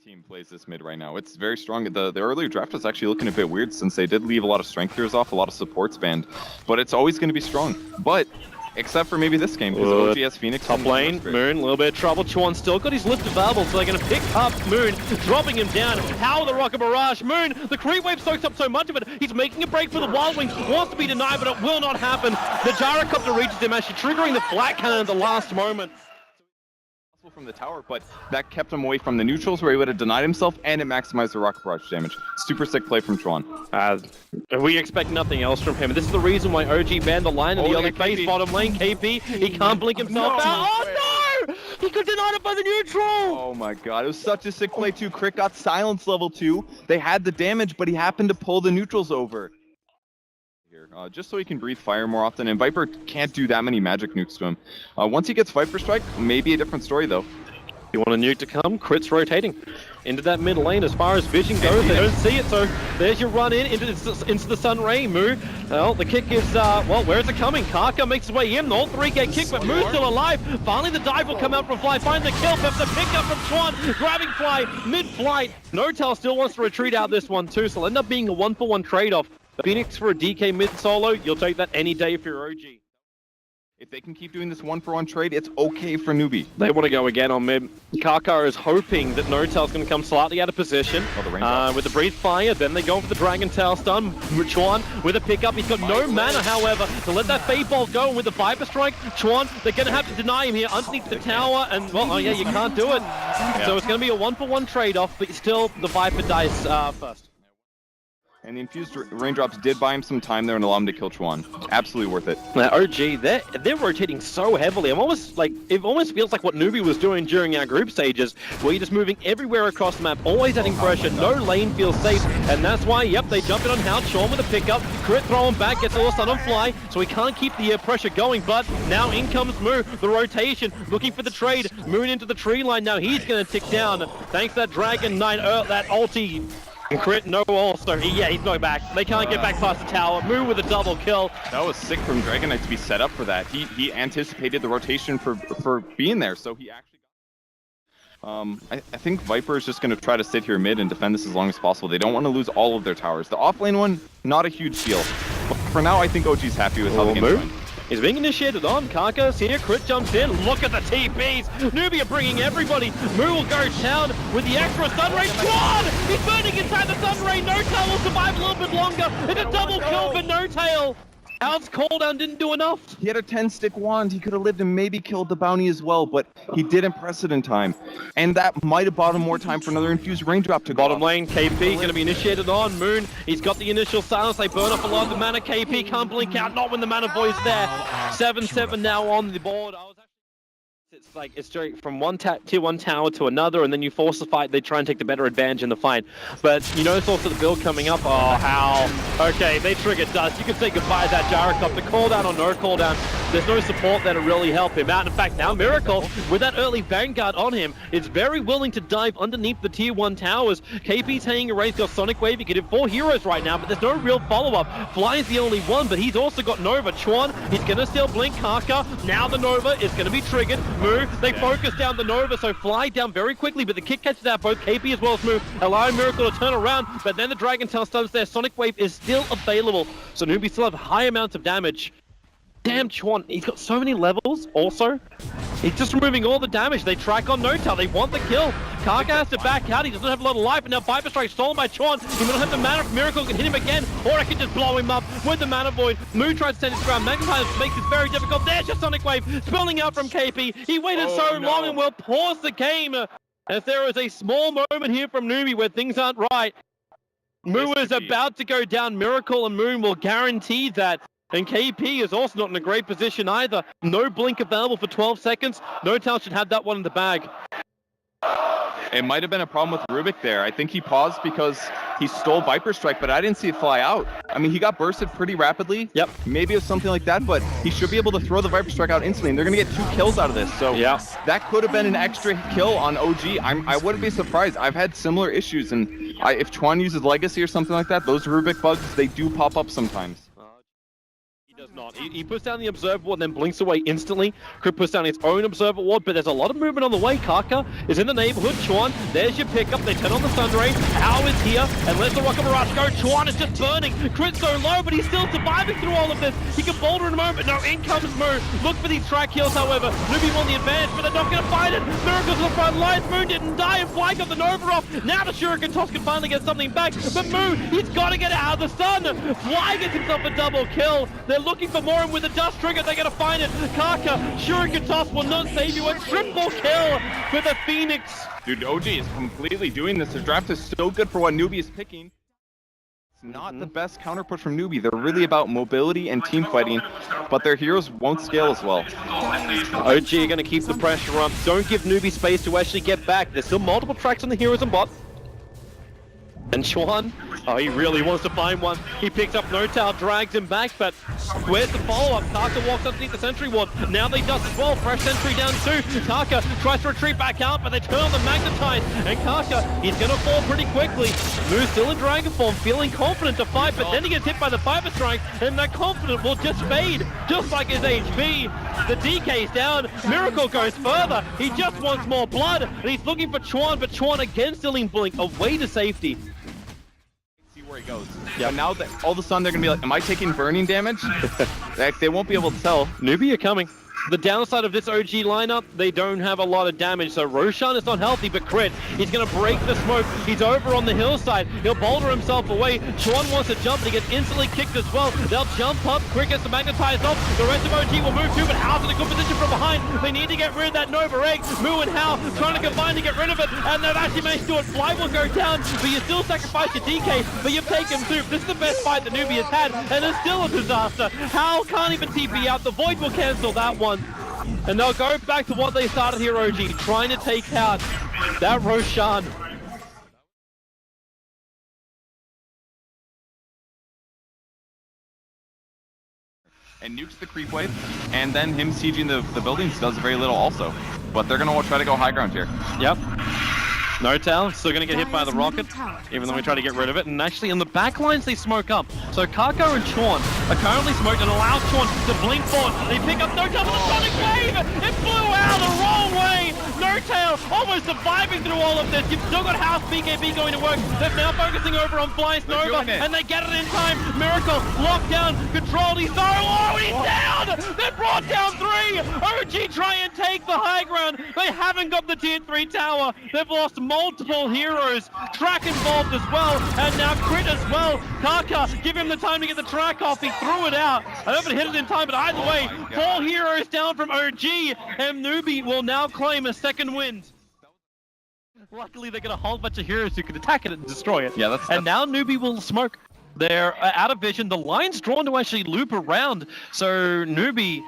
team plays this mid right now. It's very strong. The earlier draft was actually looking a bit weird since they did leave a lot of strength tiers off, a lot of supports banned, but it's always going to be strong. But except for maybe this game, because OG has Phoenix. Top lane, Moon, a little bit of trouble. Chuan still got his lift available, so they're going to pick up Moon, dropping him down. How the Rocket Barrage? Moon, the creep wave soaks up so much of it. He's making a break for the Wild Wings, wants to be denied, but it will not happen. The Gyrocopter reaches him, actually triggering the flat cannon at the last moment. From the tower, but that kept him away from the neutrals where he would have denied himself, and it maximized the rocket barrage damage. Super sick play from Chuan. We expect nothing else from him. This is the reason why OG banned the line in the early phase. Bottom lane, KP, he can't blink himself out. Oh no! He got denied by the neutral! Oh my god, it was such a sick play too. Crit got silence level 2. They had the damage, but he happened to pull the neutrals over. Just so he can breathe fire more often, and Viper can't do that many magic nukes to him. Once he gets Viper Strike, maybe a different story though. You want a nuke to come? Crit's rotating into that mid lane as far as vision goes. They don't see it, so there's your run into the Sun Ray. Moo, well, the kick is, well, where is it coming? Kaka makes his way in, all 3 get kicked, but Moo's still alive. Finally, the dive will come out from Fly, find the kill, but the pick up from Chuan, grabbing Fly mid-flight. Notel still wants to retreat out this one too, so it'll end up being a 1-for-1 trade-off. Phoenix for a DK mid solo, you'll take that any day if you're OG. If they can keep doing this 1-for-1 trade, it's okay for Newbee. They want to go again on mid. Kaka is hoping that Notel's going to come slightly out of position with the Breathe Fire. Then they go for the Dragon Tail stun. Chuan with a pickup. He's got no mana, however, to let that Fade Bolt go. And with the Viper Strike, Chuan, they're going to have to deny him here underneath the tower. And, well, oh yeah, you can't do it. Yeah. So it's going to be a 1-for-1 trade-off, but still the Viper dies first. And the infused raindrops did buy him some time there and allow him to kill Chuan. Absolutely worth it. Now, OG, they're rotating so heavily. I'm almost like, it almost feels like what Newbee was doing during our group stages, where you're just moving everywhere across the map, always adding pressure, no lane feels safe, and that's why, yep, they jump in on Hal, Chuan with a pickup, Crit throw him back, gets a little stun on Fly, so he can't keep the pressure going, but now in comes Moo, the rotation, looking for the trade, Moon into the tree line, now he's going to tick down, thanks to that Dragon Knight, that ulti. Crit, no also. Yeah, he's going back. They can't get back past the tower. Moo with a double kill. That was sick from Dragon Knight to be set up for that. He anticipated the rotation for being there, so he actually I think Viper is just going to try to sit here mid and defend this as long as possible. They don't want to lose all of their towers. The offlane one, not a huge deal. But for now, I think OG's happy with how the game's going. Is being initiated on. Kaka's here, Crit jumps in, look at the TPs! Newbee are bringing everybody! Moo will go down with the extra stun ray. Chuan! He's burning inside the stun ray! Notail will survive a little bit longer! It's a double kill for Notail! Al's cooldown didn't do enough. He had a 10-stick wand. He could have lived and maybe killed the bounty as well, but he didn't press it in time. And that might have bought him more time for another infused raindrop to go. Bottom lane, KP going to be initiated on. Moon, he's got the initial silence. They burn off a lot of the mana. KP can't blink out, not when the mana void's there. 7-7 now on the board. It's like it's straight from one tier 1 tower to another, and then you force the fight. They try and take the better advantage in the fight. But you notice also the build coming up. Oh, how? Okay, they triggered dust. You can say goodbye to that Gyrocopter. Cooldown or no cooldown. There's no support there to really help him out. In fact, now Miracle, with that early Vanguard on him, is very willing to dive underneath the tier 1 towers. KP's hanging around. He's got Sonic Wave. He can hit 4 heroes right now, but there's no real follow-up. Fly is the only one, but he's also got Nova. Chuan, he's going to still blink Kaka. Now the Nova is going to be triggered. Move. They focus down the Nova, so Fly down very quickly, but the kick catches out both KP as well as Moo, allowing Miracle to turn around, but then the Dragon Tail stuns there. Sonic Wave is still available, so Newbee still have high amounts of damage. Damn Chuan, he's got so many levels also. He's just removing all the damage. They track on Notail, they want the kill. Kaka has to back out, he doesn't have a lot of life, and now Viper Strike stolen by Chuan. He may not have the mana if Miracle can hit him again, or I can just blow him up with the mana void. Moo tries to stand his ground, Magnifier makes it very difficult. There's your Sonic Wave, spilling out from KP. He waited so long and will pause the game. As there is a small moment here from Newbee where things aren't right. Moo is about to go down. Miracle and Moon will guarantee that. And KP is also not in a great position either. No blink available for 12 seconds. Notail should have that one in the bag. It might have been a problem with Rubik there. I think he paused because he stole Viper Strike, but I didn't see it fly out. I mean, he got bursted pretty rapidly. Yep. Maybe it was something like that, but he should be able to throw the Viper Strike out instantly, and they're going to get 2 kills out of this. So yeah, that could have been an extra kill on OG. I wouldn't be surprised. I've had similar issues, and if Chuan uses Legacy or something like that, those Rubik bugs, they do pop up sometimes. not. He puts down the observer ward and then blinks away instantly. Crit puts down his own observer ward, but there's a lot of movement on the way. Kaka is in the neighborhood. Chuan, there's your pickup. They turn on the Sun Ray. How is here and lets the Rocket Barrage go. Chuan is just burning. Crit's so low, but he's still surviving through all of this. He can boulder in a moment. No, in comes Moon. Look for these track kills, however. Newbee won the advantage, but they're not going to find it. Miracle's on the front lines. Moon didn't die, and Fly got the Nova off. Now the Shuriken Toss can finally get something back, but Moon, he's got to get out of the sun. Fly gets himself a double kill. They're looking for more, and with the dust trigger, they're going to find it. Kaka, Shuriken Toss will not save you. A triple kill for the Phoenix. Dude, OG is completely doing this. The draft is so good for what Newbee is picking. It's not the best counter push from Newbee. They're really about mobility and team fighting, but their heroes won't scale as well. OG are going to keep the pressure up. Don't give Newbee space to actually get back. There's still multiple tracks on the heroes and bot. And Chuan, oh, he really wants to find one. He picks up No-Tail, drags him back, but where's the follow-up? Kaka walks underneath the sentry ward. Now they dust as well. Fresh sentry down too. Kaka tries to retreat back out, but they turn on the Magnetize. And Kaka, he's going to fall pretty quickly. Moose still in Dragon form, feeling confident to fight, but then he gets hit by the Fiber Strike, and that confidence will just fade, just like his HP. The DK's down. Miracle goes further. He just wants more blood, and he's looking for Chuan, but Chuan again still in Blink, away to safety. Where he goes. Yeah, now that all of a sudden they're gonna be like, am I taking burning damage? They won't be able to tell. Newbee are coming. The downside of this OG lineup, they don't have a lot of damage, so Roshan is not healthy, but Crit, he's going to break the smoke. He's over on the hillside. He'll boulder himself away. Chuan wants to jump, and he gets instantly kicked as well. They'll jump up. Crit gets the Magnetized off. The rest of OG will move too, but Hao's in a good position from behind. They need to get rid of that Nova Egg. Moo and Hao trying to combine to get rid of it, and they've actually managed to do it. Fly will go down, but you still sacrifice your DK, but you've taken through. This is the best fight that Newbee has had, and it's still a disaster. Hao can't even TP out. The Void will cancel that one. And they'll go back to what they started here, OG, trying to take out that Roshan. And nukes the creep wave, and then him sieging the buildings does very little also. But they're going to try to go high ground here. Yep. No-Tail, still going to get hit by the rocket, even though we try to get rid of it. And actually, in the back lines, they smoke up. So Kaka and Chuan are currently smoked and allows Chuan to blink forward. They pick up No-Tail with a sonic wave! It flew out the wrong way! No-Tail almost surviving through all of this. You've still got House BKB going to work. They're now focusing over on Fly's Nova, and they get it in time. Miracle, locked down, controlled. He's so low, and he's down! They brought down 3! OG try and take the high ground. They haven't got the tier 3 tower. They've lost multiple heroes. Track involved as well, and now Crit as well. Kaka, give him the time to get the track off. He threw it out. I don't know if it hit it in time, but either way, 4 heroes down from OG, and Newbee will now claim a second win. Luckily, they got a whole bunch of heroes who can attack it and destroy it. Yeah, and now Newbee will smoke. They're out of vision. The line's drawn to actually loop around, so Newbee...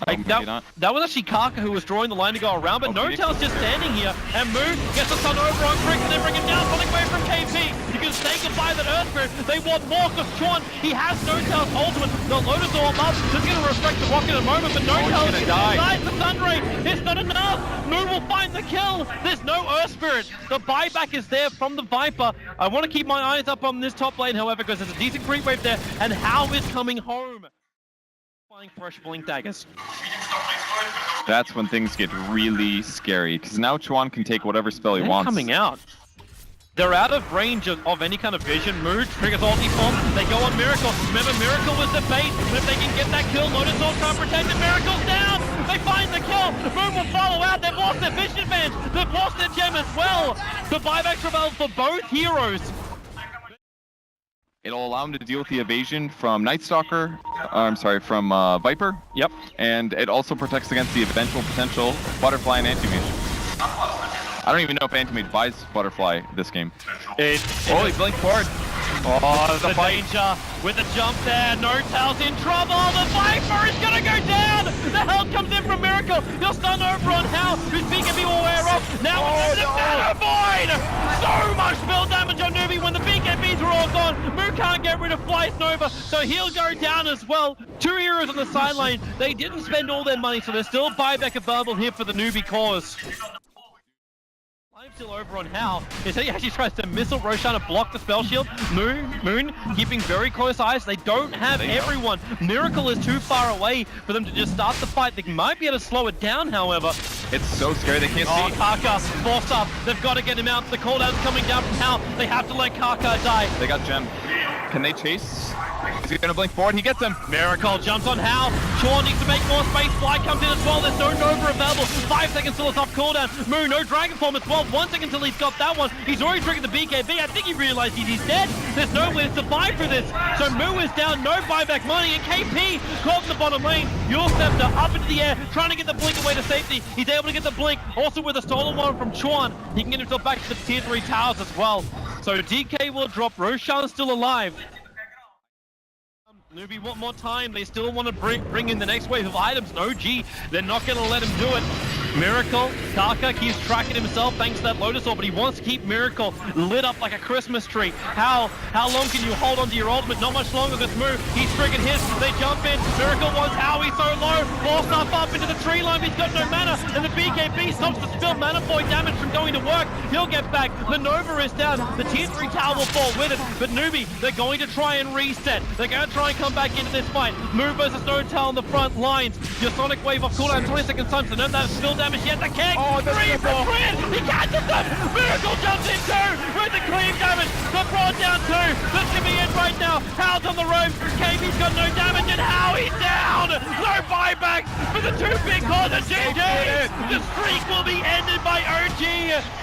that was actually Kaka who was drawing the line to go around, but No-Tail's just standing here, and Moon gets the sun over on Crick, and they bring him down, Sonic Wave from KP. You can say goodbye to that Earth Spirit. They want more because Chuan, he has No-Tail's ultimate. They'll load us all up. This is going to reflect the rocket in a moment, but No-Tail's going to die. The Sun Ray, it's not enough. Moon will find the kill. There's no Earth Spirit. The buyback is there from the Viper. I want to keep my eyes up on this top lane, however, because there's a decent creep wave there, and Hao is coming home. Fresh blink daggers. That's when things get really scary, because now Chuan can take whatever spell he wants. Coming out. They're out of range of any kind of vision. Mood triggers ulti form. They go on Miracle. Remember, Miracle was the bait, but if they can get that kill, Lotus Orb can't protect it. Miracle's down. They find the kill. Moon will follow out. They've lost their vision advantage. They've lost their gem as well. The buyback prevails for both heroes. It'll allow him to deal with the evasion from from Viper. Yep. And it also protects against the eventual potential Butterfly and Anti-Mage. I don't even know if Anti-Mage buys Butterfly this game. He blinked forward. Oh, the danger with the jump there. No-Tail's in trouble. The Viper is going to go down. The help comes in from Miracle. He'll stun over on Hao, whose BKB will wear off. Now it's the Mana Void. So much spell damage on Newbee when the BKBs are all gone. Moo can't get rid of Fly's Nova, so he'll go down as well. 2 heroes on the sideline. They didn't spend all their money, so there's still buyback available here for the Newbee cause. Still over on Hal. He actually tries to missile Roshan to block the spell shield. Moon keeping very close eyes. They don't have everyone. Miracle is too far away for them to just start the fight. They might be able to slow it down, however. It's so scary, they can't see. Kaka, forced up. They've got to get him out. The cooldown's coming down from Hal. They have to let Kaka die. They got Gem. Can they chase? Is he gonna blink forward? He gets him. Miracle jumps on Hal. Sean needs to make more space. Fly comes in as well. There's no Nova available. 5 seconds till it's off cooldown. Moon, no Dragon Form as well. 1 second till he's got that one. He's already triggered the BKB. I think he realized he's dead. There's no way to survive for this. So Moo is down. No buyback money. And KP caught in the bottom lane. Your Scepter up into the air, trying to get the blink away to safety. He's able to get the blink. Also with a stolen one from Chuan. He can get himself back to the tier 3 towers as well. So DK will drop. Roshan's still alive. Newbee want more time. They still want to bring in the next wave of items. No G, they're not going to let him do it. Miracle, Kaka keeps tracking himself thanks to that Lotus Orb, but he wants to keep Miracle lit up like a Christmas tree. How long can you hold on to your ultimate? Not much longer. This move, he's triggered his. They jump in. Miracle wants Howie so low. Force up into the tree line. He's got no mana, and the BKB stops the spill mana void damage from going to work. He'll get back. The Nova is down. The tier 3 tower will fall with it. But Newbee, they're going to try and reset. They're going to try and come back into this fight. Move versus No Tail on the front lines. Your Sonic Wave off cooldown 20 seconds time, so none of that spill damage yet. The kick! Oh, 3 for Fred! He catches them! Miracle jumps in 2 with the cleave damage. The fraud down 2. That's gonna be it right now. Hal's on the ropes. KB's got no damage, and Howie's down! No buybacks for the 2 big corner GG! The streak will be ended by OG.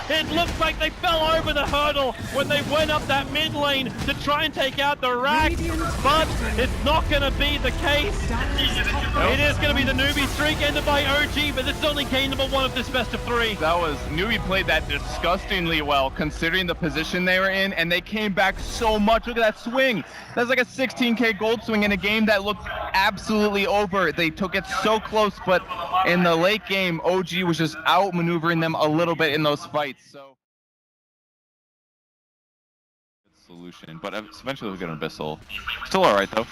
It looks like they fell over the hurdle when they went up that mid lane to try and take out the rack, but it's not going to be the case. It is going to be the Newbee streak ended by OG, but this is only game number 1 of this best of 3. That was, Newbee played that disgustingly well considering the position they were in, and they came back so much. Look at that swing. That's like a 16k gold swing in a game that looked absolutely over. They took it so close, but in the late game, OG was just outmaneuvering them a little bit in those fights. So solution, but eventually we'll get an Abyssal. Still alright though.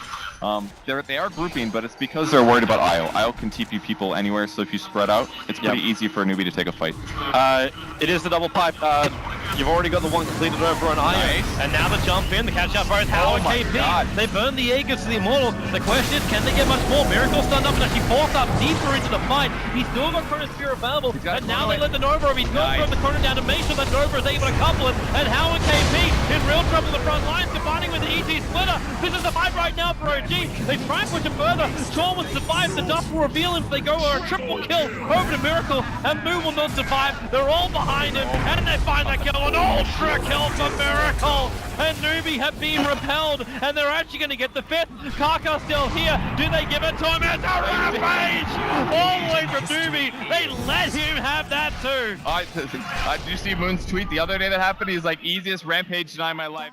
They are grouping, but it's because they're worried about Isle. Isle can TP people anywhere, so if you spread out, it's pretty easy for a Newbee to take a fight. It is the double pipe. You've already got the one completed over on Iron, and now the jump in, the catch up both Hal and KP. They burn the Aegis to the Immortal. The question is, can they get much more? Miracle stunned up and actually forced up deeper into the fight. He's still got Chrono Spear available, and now they let the Nova over. He's got to throw the Chrono down to make sure that Nova is able to couple it, and Hal and KP in real trouble in the front lines, combining with the ET splitter. This is the fight right now for OG. They try and push it further. Sean will survive. The dust will reveal him if they go a triple kill over to Miracle, and Moo will not survive. They're all behind him, and they find that kill. An ultra kill for Miracle, and Newbee have been repelled, and they're actually going to get the 5th. Kaka still here. Do they give it to him? It's a rampage all the way from Newbee. They let him have that too. Did you see Moon's tweet the other day that happened? He's like, easiest rampage night of my life.